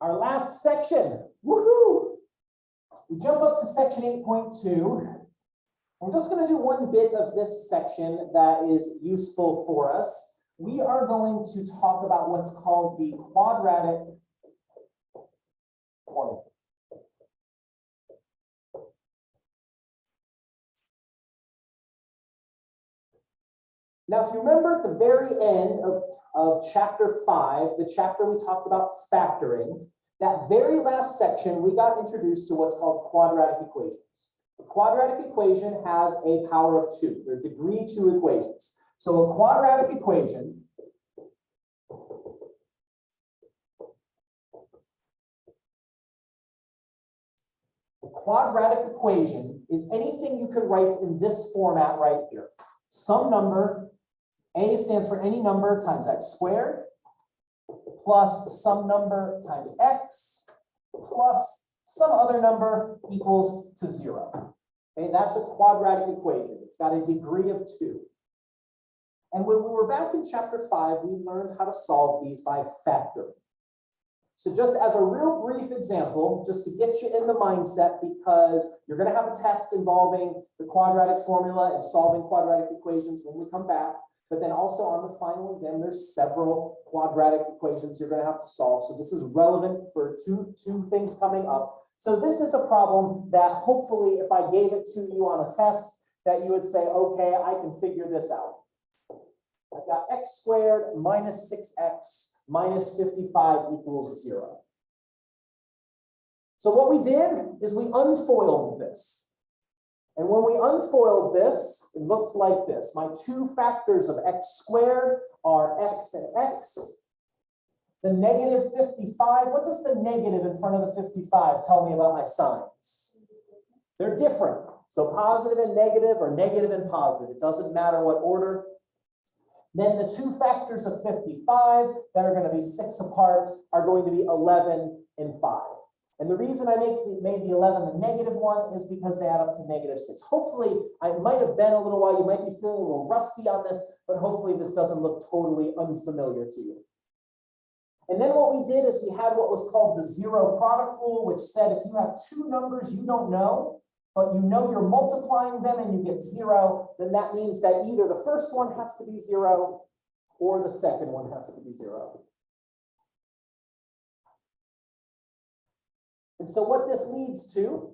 Our last section, woohoo! We jump up to section 8.2. I'm just going to do one bit of this section that is useful for us. We are going to talk about what's called the quadratic formula. Now, if you remember at the very end of chapter 5, the chapter we talked about factoring, that very last section, we got introduced to what's called quadratic equations. The quadratic equation has a power of 2. They're degree 2 equations. So a quadratic equation is anything you could write in this format right here. Some number, A stands for any number times x squared, plus some number times x, plus some other number equals to 0. Okay, that's a quadratic equation. It's got a degree of 2. And when we were back in chapter 5, we learned how to solve these by factoring. So just as a real brief example, just to get you in the mindset, because you're going to have a test involving the quadratic formula and solving quadratic equations when we come back. But then also on the final exam, there's several quadratic equations you're going to have to solve. So this is relevant for two things coming up. So this is a problem that hopefully if I gave it to you on a test, that you would say, okay, I can figure this out. I've got x squared minus 6x minus 55 equals 0. So what we did is we unfoiled this. And when we unfoiled this, it looked like this. My two factors of x squared are x and x. The negative 55, what does the negative in front of the 55 tell me about my signs? They're different. So positive and negative, or negative and positive. It doesn't matter what order. Then the two factors of 55 that are going to be 6 apart are going to be 11 and 5. And the reason I made the 11 the negative one is because they add up to negative 6. Hopefully, I might have been a little while, you might be feeling a little rusty on this, but hopefully this doesn't look totally unfamiliar to you. And then what we did is we had what was called the zero product rule, which said if you have two numbers you don't know, but you know you're multiplying them and you get 0, then that means that either the first one has to be 0 or the second one has to be 0. And so what this leads to,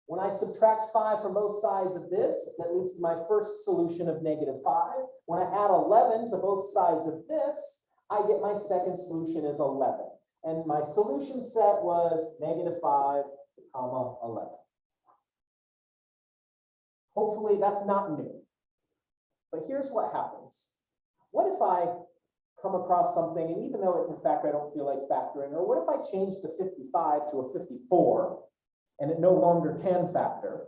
when I subtract 5 from both sides of this, that leads to my first solution of negative 5. When I add 11 to both sides of this, I get my second solution is 11. And my solution set was negative 5, comma 11. Hopefully that's not new. But here's what happens. What if I come across something, and even though it can factor, I don't feel like factoring, or what if I change the 55 to a 54 and it no longer can factor?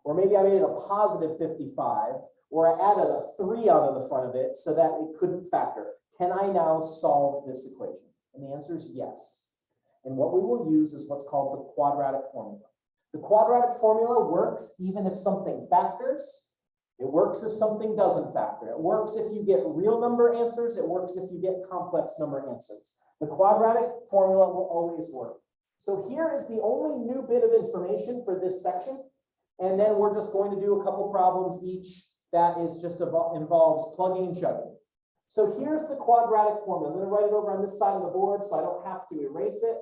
Or maybe I made it a positive 55, or I added a 3 onto the front of it so that it couldn't factor. Can I now solve this equation? And the answer is yes. And what we will use is what's called the quadratic formula. The quadratic formula works even if something factors. It works if something doesn't factor. It works if you get real number answers. It works if you get complex number answers. The quadratic formula will always work. So here is the only new bit of information for this section. And then we're just going to do a couple problems each that is just involves plugging and chugging. So here's the quadratic formula. I'm going to write it over on this side of the board so I don't have to erase it.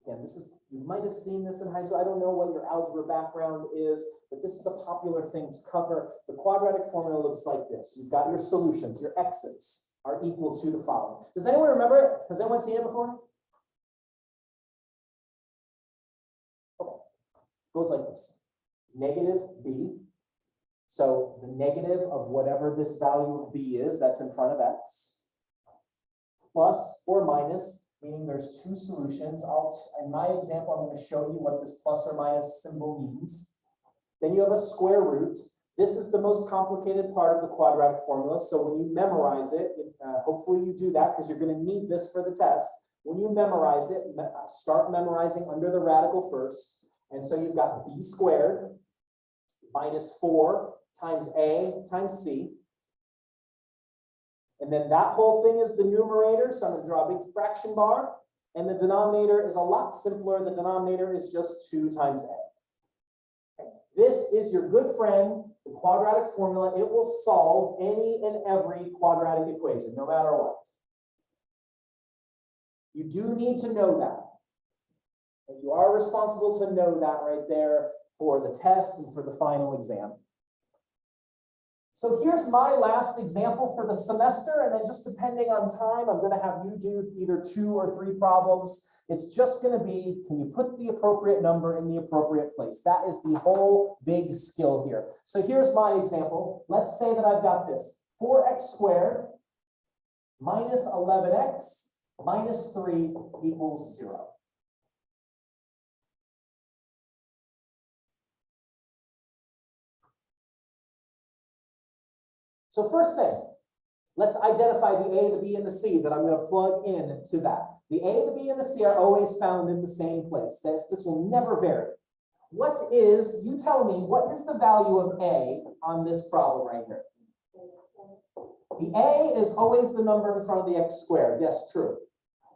Again, this is, you might have seen this in high school. I don't know what your algebra background is, but this is a popular thing to cover. The quadratic formula looks like this. You've got your solutions, your x's are equal to the following. Does anyone remember it? Has anyone seen it before? Okay. It goes like this. Negative b. So the negative of whatever this value of b is, that's in front of x. Plus or minus, meaning there's two solutions. In my example, I'm going to show you what this plus or minus symbol means. Then you have a square root. This is the most complicated part of the quadratic formula. So when you memorize it, hopefully you do that because you're going to need this for the test. When you memorize it, start memorizing under the radical first. And so you've got b squared minus 4 times a times c. And then that whole thing is the numerator. So I'm going to draw a big fraction bar. And the denominator is a lot simpler. The denominator is just 2 times a. Okay. This is your good friend, the quadratic formula. It will solve any and every quadratic equation, no matter what. You do need to know that. And you are responsible to know that right there for the test and for the final exam. So here's my last example for the semester, and then just depending on time, I'm going to have you do either 2 or 3 problems. It's just going to be, can you put the appropriate number in the appropriate place? That is the whole big skill here. So here's my example. Let's say that I've got this 4x squared minus 11x minus 3 equals 0. So first thing, let's identify the A, the B, and the C that I'm going to plug in to that. The A, the B, and the C are always found in the same place. This will never vary. What is, you tell me, what is the value of A on this problem right here? The A is always the number in front of the x squared. Yes, true.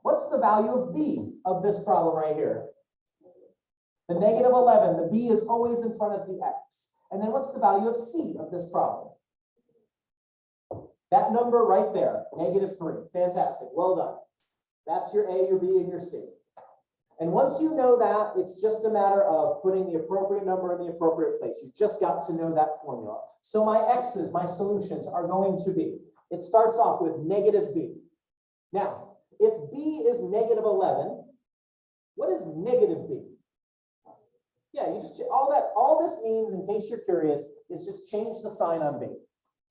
What's the value of B of this problem right here? The negative 11. The B is always in front of the x. And then what's the value of C of this problem? That number right there, negative 3. Fantastic. Well done. That's your A, your B, and your C. And once you know that, it's just a matter of putting the appropriate number in the appropriate place. You just got to know that formula. So my x's, my solutions are going to be, it starts off with negative B. Now, if B is negative 11, what is negative B? Yeah, you just, all this means, in case you're curious, is just change the sign on B.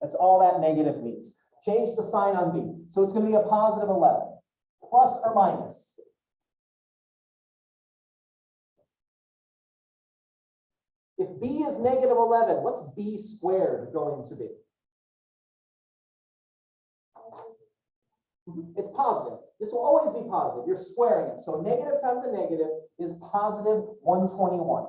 That's all that negative means. Change the sign on B. So it's going to be a positive 11, plus or minus. If B is negative 11, what's B squared going to be? It's positive. This will always be positive. You're squaring it. So negative times a negative is positive 121.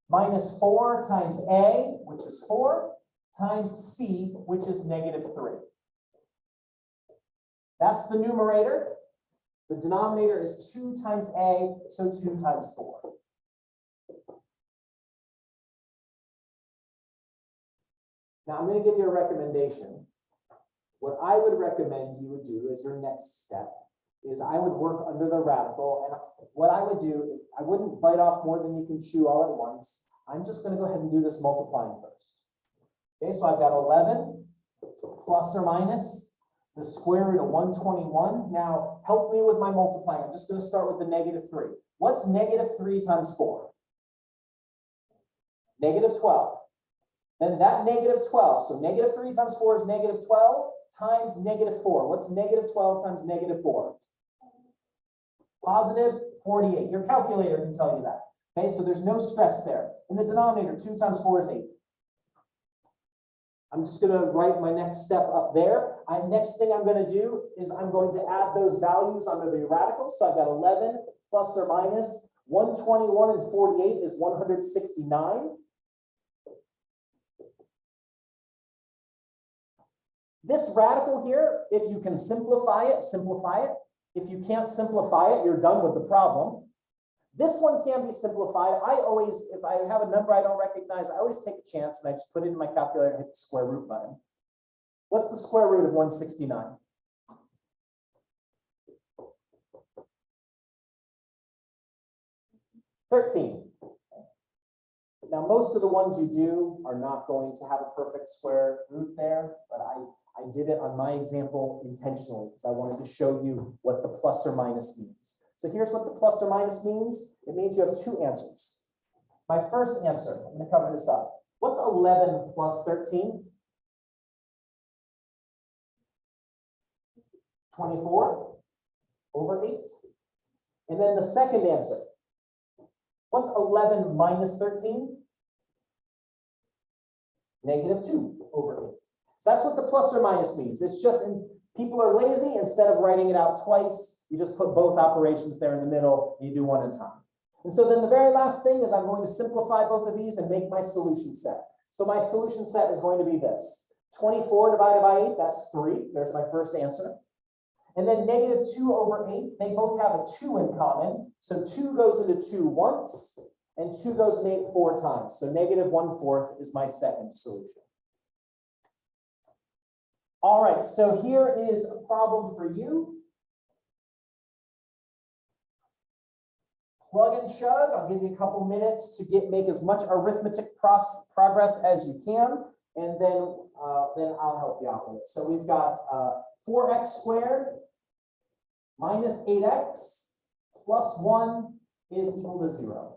Minus 4 times A, which is 4, times C, which is negative 3. That's the numerator. The denominator is 2 times A, so 2 times 4. Now I'm going to give you a recommendation. What I would recommend you would do as your next step is I would work under the radical, and what I would do is I wouldn't bite off more than you can chew all at once. I'm just going to go ahead and do this multiplying first. Okay, so I've got 11 plus or minus the square root of 121. Now help me with my multiplying. I'm just going to start with the negative 3. What's negative 3 times 4? Negative 12. Then that negative 12, so negative 3 times 4 is negative 12 times negative 4. What's negative 12 times negative 4? Positive 48. Your calculator can tell you that. Okay, so there's no stress there. In the denominator, 2 times 4 is 8. I'm just going to write my next step up there. Next thing I'm going to do is I'm going to add those values under the radical. So I've got 11 plus or minus 121 and 48 is 169. This radical here, if you can simplify it, simplify it. If you can't simplify it, you're done with the problem. This one can be simplified. I always, if I have a number I don't recognize, I always take a chance and I just put it in my calculator and hit the square root button. What's the square root of 169? $13. Now, most of the ones you do are not going to have a perfect square root there, but I did it on my example intentionally because I wanted to show you what the plus or minus means. So here's what the plus or minus means. It means you have 2 answers. My first answer, I'm going to cover this up. What's 11 plus 13? 24 over 8. And then the second answer. What's 11 minus 13? Negative 2 over 8. So that's what the plus or minus means. It's just, people are lazy. Instead of writing it out twice, you just put both operations there in the middle. You do one at a time. And so then the very last thing is I'm going to simplify both of these and make my solution set. So my solution set is going to be this. 24 divided by 8, that's 3. There's my first answer. And then negative 2 over 8, they both have a 2 in common. So 2 goes into 2 once, and 2 goes into 8 4 times. So negative 1/4 is my second solution. All right, so here is a problem for you. Plug and chug. I'll give you a couple minutes to make as much arithmetic progress as you can, and then I'll help you out with it. So we've got 4x squared minus 8x plus 1 is equal to 0.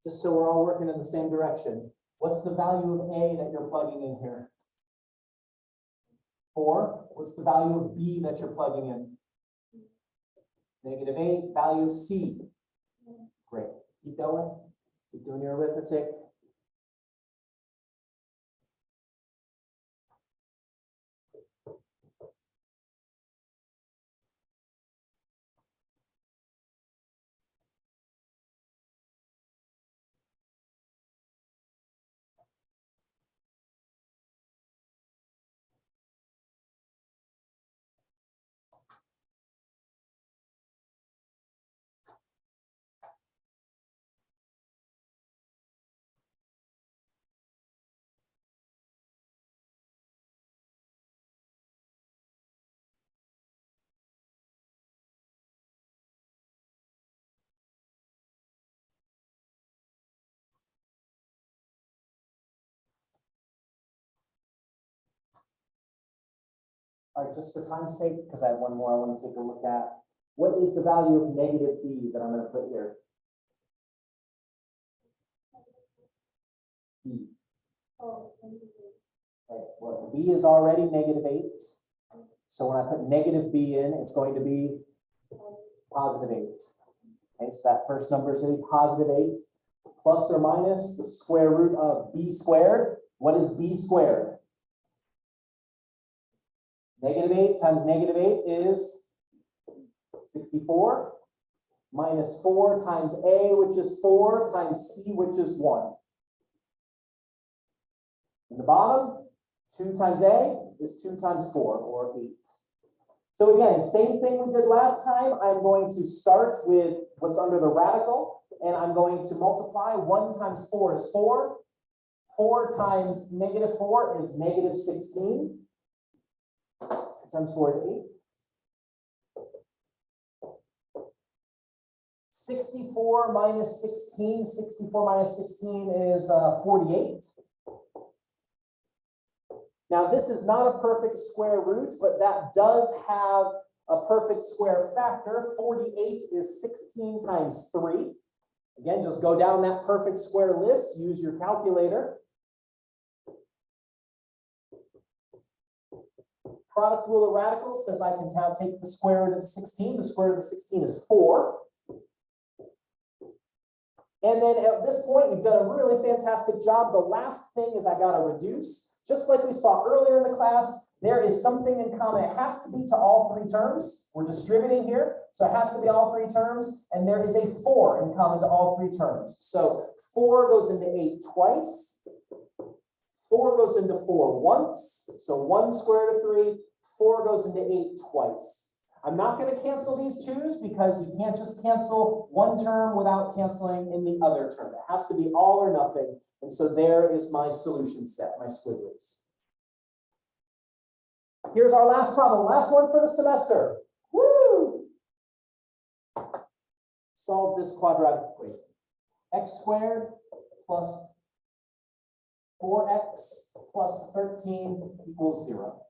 Just so we're all working in the same direction. What's the value of A that you're plugging in here? 4. What's the value of B that you're plugging in? Negative 8. Value of C. Great. Keep going. Keep doing your arithmetic. All right, just for time's sake, because I have one more I want to take a look at. What is the value of negative B that I'm going to put here? B. Okay, well, B is already negative 8. So when I put negative B in, it's going to be positive 8. Okay, so that first number is going to be positive 8. Plus or minus the square root of B squared. What is B squared? Negative 8 times negative 8 is 64. Minus 4 times A, which is 4, times C, which is 1. In the bottom, 2 times A is 2 times 4, or 8. So again, same thing we did last time. I'm going to start with what's under the radical, and I'm going to multiply. 1 times 4 is 4. 4 times negative 4 is negative 16. 2 times 4 is 8. 64 minus 16. 64 minus 16 is 48. Now, this is not a perfect square root, but that does have a perfect square factor. 48 is 16 times 3. Again, just go down that perfect square list. Use your calculator. Product rule of radicals says I can now take the square root of 16. The square root of 16 is 4. And then at this point, you've done a really fantastic job. The last thing is I got to reduce. Just like we saw earlier in the class, there is something in common. It has to be to all three terms. We're distributing here, so it has to be all three terms. And there is a 4 in common to all three terms. So 4 goes into 8 twice. 4 goes into 4 once. So 1 square root of 3. 4 goes into 8 twice. I'm not going to cancel these 2's because you can't just cancel one term without canceling in the other term. It has to be all or nothing. And so there is my solution set, my squigglies. Here's our last problem, last one for the semester. Woo! Solve this quadratic equation. X squared plus 4x plus 13 equals 0.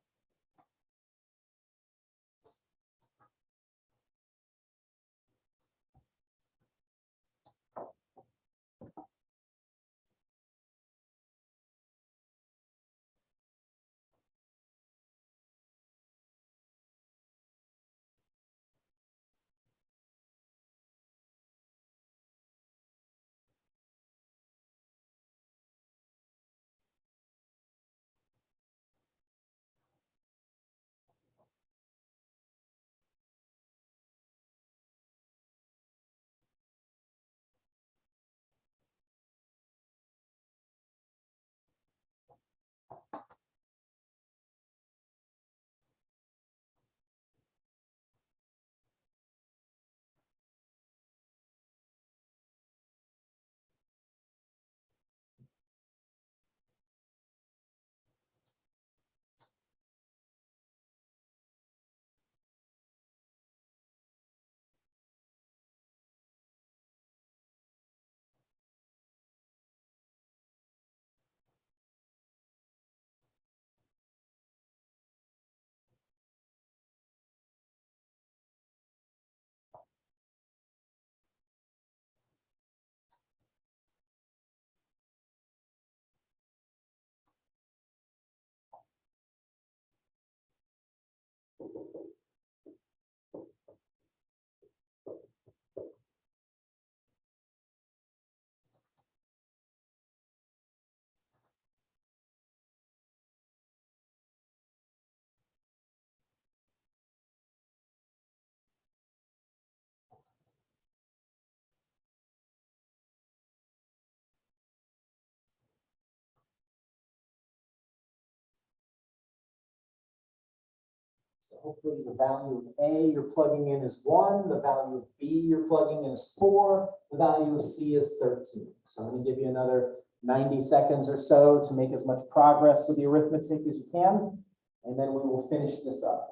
So hopefully the value of A you're plugging in is 1, the value of B you're plugging in is 4, the value of C is 13. So I'm going to give you another 90 seconds or so to make as much progress with the arithmetic as you can, and then we will finish this up.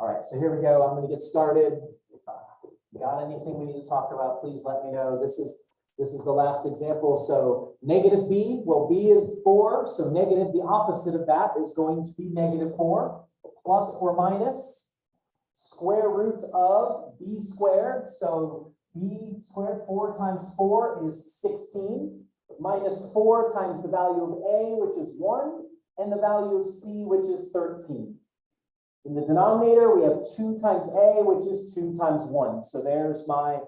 All right, so here we go. I'm going to get started. If you got anything we need to talk about, please let me know. This is the last example. So negative b, well, b is 4. So negative, the opposite of that is going to be negative 4. Plus or minus square root of b squared. So b squared, 4 times 4 is 16. Minus 4 times the value of a, which is 1. And the value of c, which is 13. In the denominator, we have 2 times a, which is 2 times 1. So there's my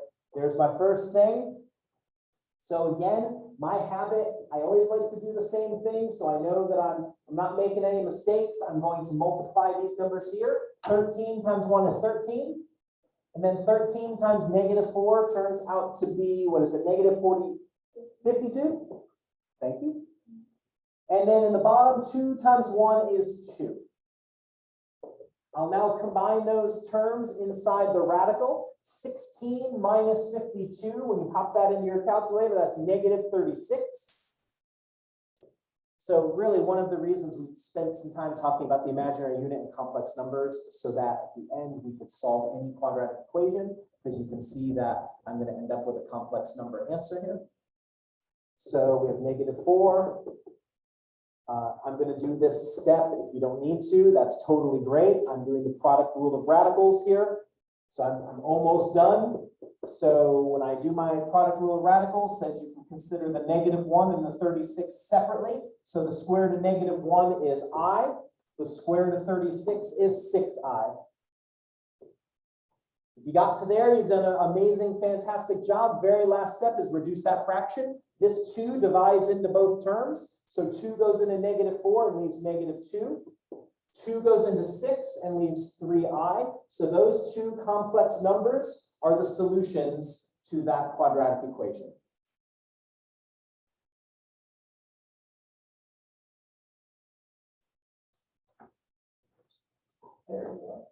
first thing. So again, my habit, I always like to do the same thing. So I know that I'm not making any mistakes. I'm going to multiply these numbers here. 13 times 1 is 13. And then 13 times negative 4 turns out to be, what is it, negative 52? Thank you. And then in the bottom, 2 times 1 is 2. I'll now combine those terms inside the radical. 16 minus 52, when you pop that into your calculator, that's negative 36. So really one of the reasons we spent some time talking about the imaginary unit and complex numbers, so that at the end we could solve any quadratic equation, because you can see that I'm going to end up with a complex number answer here. So we have negative 4. I'm going to do this step. If you don't need to, that's totally great. I'm doing the product rule of radicals here. So I'm almost done. So when I do my product rule of radicals, says you can consider the negative 1 and the 36 separately. So the square root of negative 1 is I. The square root of 36 is 6I. If you got to there, you've done an amazing, fantastic job. Very last step is reduce that fraction. This 2 divides into both terms. So 2 goes into negative 4 and leaves negative 2. 2 goes into 6 and leaves 3i. So those two complex numbers are the solutions to that quadratic equation. There we go.